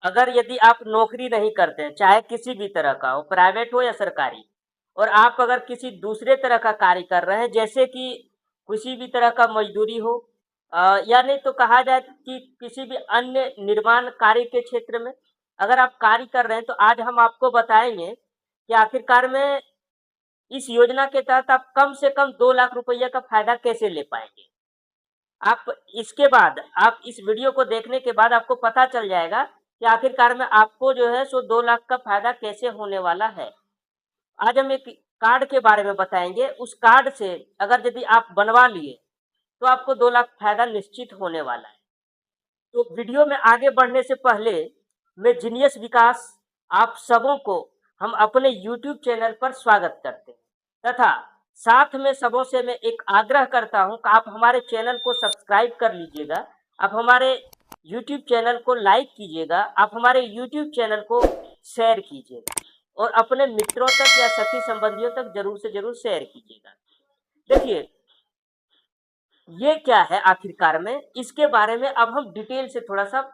अगर यदि आप नौकरी नहीं करते हैं, चाहे किसी भी तरह का हो, प्राइवेट हो या सरकारी, और आप अगर किसी दूसरे तरह का कार्य कर रहे हैं, जैसे कि किसी भी तरह का मजदूरी हो, या नहीं तो कहा जाए कि किसी भी अन्य निर्माण कार्य के क्षेत्र में अगर आप कार्य कर रहे हैं, तो आज हम आपको बताएंगे कि आखिरकार में इस योजना के तहत आप कम से कम 2 लाख रुपया का फायदा कैसे ले पाएंगे। आप इसके बाद आप इस वीडियो को देखने के बाद आपको पता चल जाएगा कि आखिरकार में आपको जो है सो 2 लाख का फायदा कैसे होने वाला है। आज हम एक कार्ड के बारे में बताएंगे। उस कार्ड से अगर यदि आप बनवा लिए तो आपको 2 लाख फायदा निश्चित होने वाला है। तो वीडियो में आगे बढ़ने से पहले मैं जीनियस विकास आप सबों को हम अपने यूट्यूब चैनल पर स्वागत करते हैं, तथा साथ में सबों से मैं एक आग्रह करता हूं कि आप हमारे चैनल को सब्सक्राइब कर लीजिएगा, आप हमारे यूट्यूब चैनल को लाइक कीजिएगा, आप हमारे यूट्यूब चैनल को शेयर कीजिएगा और अपने मित्रों तक या सखी संबंधियों तक जरूर से जरूर शेयर कीजिएगा। देखिए, ये क्या है आखिरकार में, इसके बारे में अब हम डिटेल से थोड़ा सा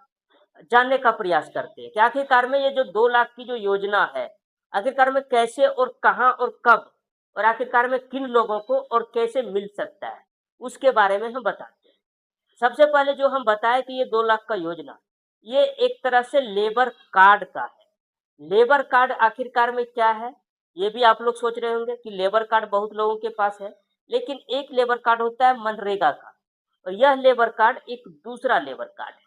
जानने का प्रयास करते हैं कि आखिरकार में ये जो 2 लाख की जो योजना है, आखिरकार में कैसे और कहाँ और कब और आखिरकार में किन लोगों को और कैसे मिल सकता है, उसके बारे में हम बताते हैं। सबसे पहले जो हम बताएं कि ये 2 लाख का योजना, ये एक तरह से लेबर कार्ड का है। लेबर कार्ड आखिरकार में क्या है, ये भी आप लोग सोच रहे होंगे कि लेबर कार्ड बहुत लोगों के पास है, लेकिन एक लेबर कार्ड होता है मनरेगा का, और यह लेबर कार्ड एक दूसरा लेबर कार्ड है।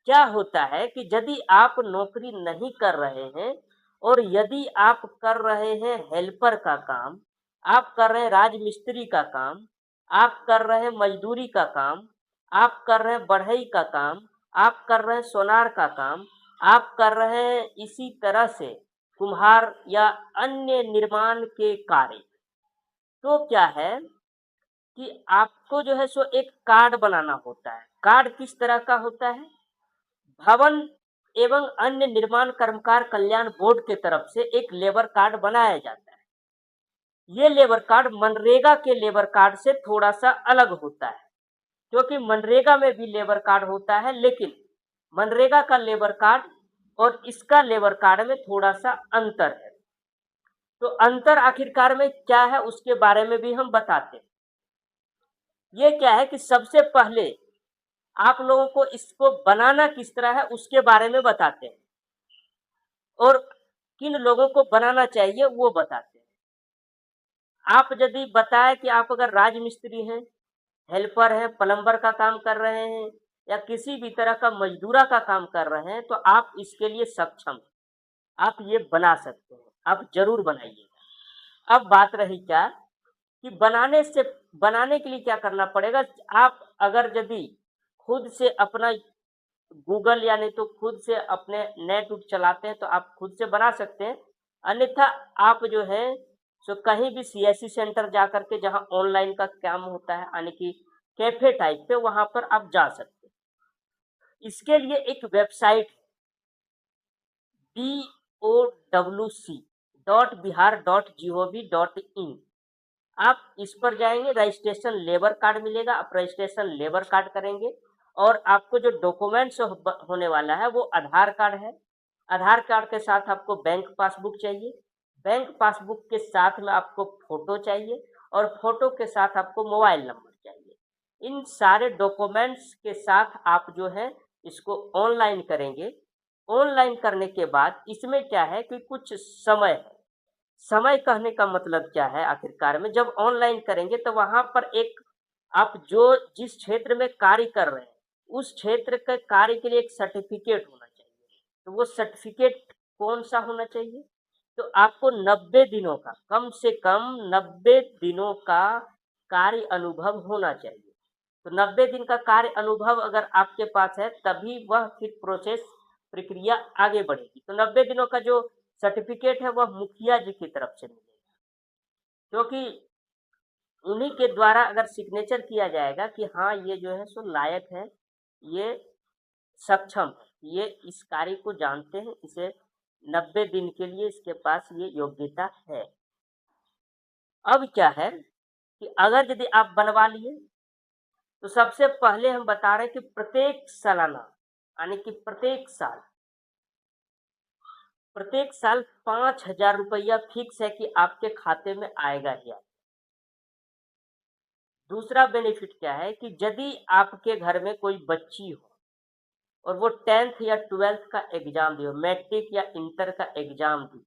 क्या होता है कि यदि आप नौकरी नहीं कर रहे हैं और यदि आप कर रहे हैं हेल्पर का काम, आप कर रहे हैं राजमिस्त्री का काम, आप कर रहे हैं मजदूरी का काम, आप कर रहे हैं बढ़ई का काम, आप कर रहे हैं सोनार का काम, आप कर रहे हैं इसी तरह से कुम्हार या अन्य निर्माण के कार्य, तो क्या है कि आपको जो है सो एक कार्ड बनाना होता है। कार्ड किस तरह का होता है? भवन एवं अन्य निर्माण कर्मकार कल्याण बोर्ड के तरफ से एक लेबर कार्ड बनाया जाता है। ये लेबर कार्ड मनरेगा के लेबर कार्ड से थोड़ा सा अलग होता है, क्योंकि मनरेगा में भी लेबर कार्ड होता है, लेकिन मनरेगा का लेबर कार्ड और इसका लेबर कार्ड में थोड़ा सा अंतर है। तो अंतर आखिरकार में क्या है उसके बारे में भी हम बताते हैं। ये क्या है कि सबसे पहले आप लोगों को इसको बनाना किस तरह है उसके बारे में बताते हैं, और किन लोगों को बनाना चाहिए वो बताते हैं। आप यदि बताएं कि आप अगर राजमिस्त्री हैं, हेल्पर हैं, प्लम्बर का काम कर रहे हैं या किसी भी तरह का मजदूरा का काम कर रहे हैं, तो आप इसके लिए सक्षम हैं, आप ये बना सकते हैं, आप जरूर बनाइएगा। अब बात रही क्या कि बनाने के लिए क्या करना पड़ेगा। आप अगर यदि खुद से अपना गूगल या नहीं तो खुद से अपने नेट उट चलाते हैं तो आप खुद से बना सकते हैं, अन्यथा आप जो है सो कहीं भी सीएससी सेंटर जा करके जहां ऑनलाइन का काम होता है, यानी कि कैफे टाइप पे, वहां पर आप जा सकते हैं। इसके लिए एक वेबसाइट DOWC.bihar.gov.in, आप इस पर जाएंगे, रजिस्ट्रेशन लेबर कार्ड मिलेगा, आप रजिस्ट्रेशन लेबर कार्ड करेंगे और आपको जो डॉक्यूमेंट्स होने वाला है वो आधार कार्ड है। आधार कार्ड के साथ आपको बैंक पासबुक चाहिए, बैंक पासबुक के साथ में आपको फोटो चाहिए और फोटो के साथ आपको मोबाइल नंबर चाहिए। इन सारे डॉक्यूमेंट्स के साथ आप जो है इसको ऑनलाइन करेंगे। ऑनलाइन करने के बाद इसमें क्या है कि कुछ समय है। समय कहने का मतलब क्या है आखिरकार में, जब ऑनलाइन करेंगे तो वहां पर एक आप जो जिस क्षेत्र में कार्य कर रहे हैं उस क्षेत्र के कार्य के लिए एक सर्टिफिकेट होना चाहिए। तो वो सर्टिफिकेट कौन सा होना चाहिए? तो आपको 90 दिनों का, कम से कम 90 दिनों का कार्य अनुभव होना चाहिए। तो 90 दिन का कार्य अनुभव अगर आपके पास है तभी वह फिर प्रोसेस प्रक्रिया आगे बढ़ेगी। तो 90 दिनों का जो सर्टिफिकेट है वह मुखिया जी की तरफ से मिलेगा, क्योंकि उन्हीं के द्वारा अगर सिग्नेचर किया जाएगा कि हाँ ये जो है सो लायक है, ये सक्षम है, ये इस कार्य को जानते हैं, इसे 90 दिन के लिए इसके पास ये योग्यता है। अब क्या है कि अगर यदि आप बनवा लिए तो सबसे पहले हम बता रहे हैं कि प्रत्येक सालाना, यानी कि प्रत्येक साल प्रत्येक साल 5,000 रुपया फिक्स है कि आपके खाते में आएगा ही आएगा। दूसरा बेनिफिट क्या है कि यदि आपके घर में कोई बच्ची हो और वो 10th या 12th का एग्जाम दी हो, मैट्रिक या इंटर का एग्जाम दी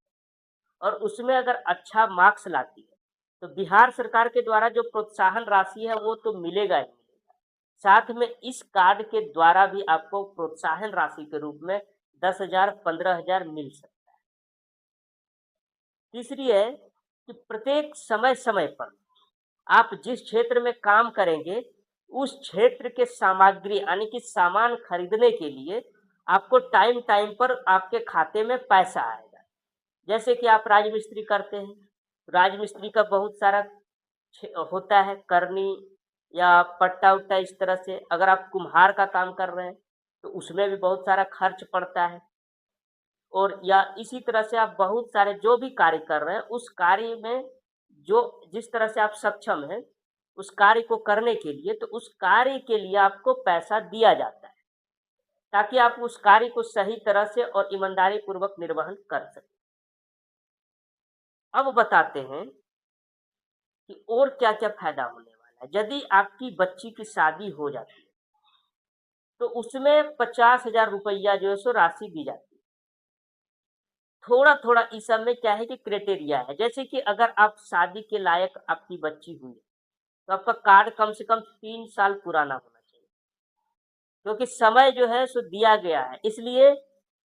और उसमें अगर अच्छा मार्क्स लाती है, तो बिहार सरकार के द्वारा जो प्रोत्साहन राशि है वो तो मिलेगा ही मिलेगा। साथ में इस कार्ड के द्वारा भी आपको प्रोत्साहन राशि के रूप में 10,000, 15,000 मिल सकता है। तीसरी है कि प्रत्येक समय समय पर आप जिस क्षेत्र में काम करेंगे, उस क्षेत्र के सामग्री यानी कि सामान खरीदने के लिए आपको टाइम टाइम पर आपके खाते में पैसा आएगा। जैसे कि आप राजमिस्त्री करते हैं, राजमिस्त्री का बहुत सारा होता है करनी या पट्टा-वट्टा इस तरह से। अगर आप कुम्हार का काम कर रहे हैं, तो उसमें भी बहुत सारा खर्च पड़ता है। और या इसी तरह से आप बहुत सारे जो भी कार्य कर रहे हैं, उस कार्य में जो जिस तरह से आप सक्षम हैं, उस कार्य को करने के लिए, तो उस कार्य के लिए आपको पैसा दिया जाता है, ताकि आप उस कार्य को सही तरह से और ईमानदारी पूर्वक निर्वहन कर सकें। अब बताते हैं कि और क्या-क्या फ़ायदा होने वाला है। यदि आपकी बच्ची की शादी हो जाती है, तो उसमें 50,000 रुपया जो है सो राशि दी जाती है। थोड़ा-थोड़ा इस सब में क्या है कि क्राइटेरिया है। जैसे कि अगर आप शादी के लायक आपकी बच्ची हुई, तो आपका कार्ड कम से कम 3 साल पुराना होना चाहिए। क्योंकि समय जो है सो दिया गया है। इसलिए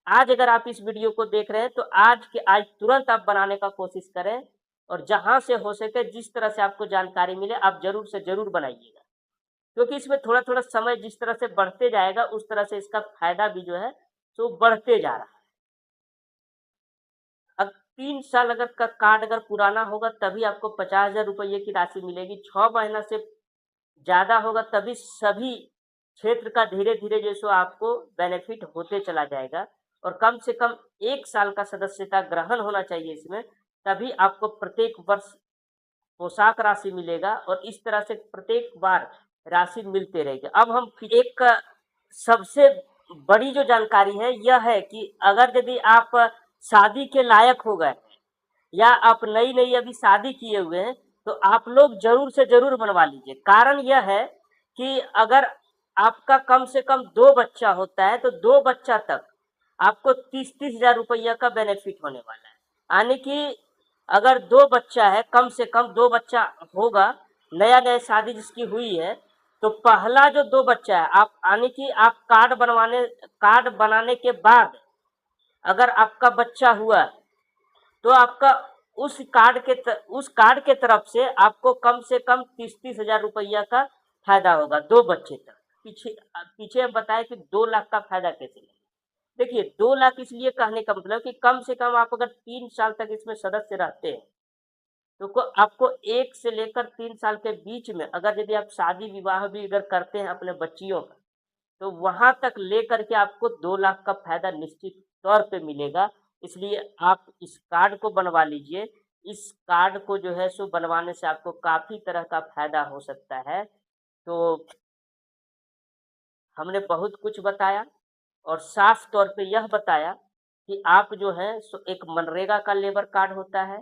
आज अगर आप इस वीडियो को देख रहे हैं, तो आज के आज तुरंत आप बनाने का कोशिश करें और जहाँ से हो सके जिस तरह से आपको जानकारी मिले, आप ज़रूर से ज़रूर बनाइएगा। क्योंकि इसमें थोड़ा-थोड़ा समय जिस तरह से बढ़ते जाएगा, उस तरह से इसका फ़ायदा भी जो है, सो बढ़ते जा रहा है। अब 3 साल अगर का कार्ड अगर पुराना होगा, तभी आपको 50,000 रुपये की राशि मिलेगी। 6 महीना से ज़्यादा होगा, तभी सभी क्षेत्र का धीरे-धीरे जो सो आपको बेनिफिट होते चला जाएगा और कम से कम 1 साल का सदस्यता ग्रहण होना चाहिए इसमें, तभी आपको प्रत्येक वर्ष पोशाक राशि मिलेगा और इस तरह से प्रत्येक बार राशि मिलते रहेगी। अब हम फिर एक सबसे बड़ी जो जानकारी है, यह है कि अगर यदि आप शादी के लायक हो गए या आप नई-नई अभी शादी किए हुए हैं, तो आप लोग ज़रूर से ज़रूर बनवा लीजिए। कारण यह है कि अगर आपका कम से कम 2 बच्चा होता है, तो 2 बच्चा तक आपको 30-30 हज़ार रुपया का बेनिफिट होने वाला है। यानी कि अगर 2 बच्चा है, कम से कम 2 बच्चा होगा, नया-नया शादी जिसकी हुई है, तो पहला जो 2 बच्चा है, आप यानी कि आप कार्ड बनाने के बाद अगर आपका बच्चा हुआ है, तो आपका उस कार्ड के तरफ से आपको कम से कम 30-30 हज़ार रुपया का फ़ायदा होगा 2 बच्चे तक। पीछे हम बताए कि 2 लाख का फ़ायदा कैसे लेंगे। देखिए 2 लाख इसलिए कहने का मतलब कि कम से कम आप अगर 3 साल तक इसमें सदस्य रहते हैं, तो आपको 1 से लेकर 3 साल के बीच में अगर यदि आप शादी-विवाह भी अगर करते हैं अपने बच्चियों का, तो वहाँ तक लेकर के आपको 2 लाख का फ़ायदा निश्चित तौर पे मिलेगा। इसलिए आप इस कार्ड को बनवा लीजिए। इस कार्ड को जो है सो बनवाने से आपको काफ़ी तरह का फ़ायदा हो सकता है। तो हमने बहुत कुछ बताया और साफ तौर पे यह बताया कि आप जो है सो एक मनरेगा का लेबर कार्ड होता है,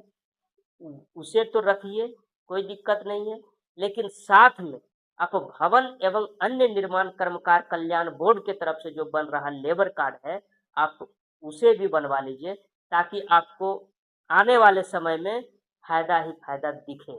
उसे तो रखिए, कोई दिक्कत नहीं है। लेकिन साथ में आप भवन एवं अन्य निर्माण कर्मकार कल्याण बोर्ड के तरफ से जो बन रहा लेबर कार्ड है, आप उसे भी बनवा लीजिए ताकि आपको आने वाले समय में फ़ायदा ही फ़ायदा दिखे।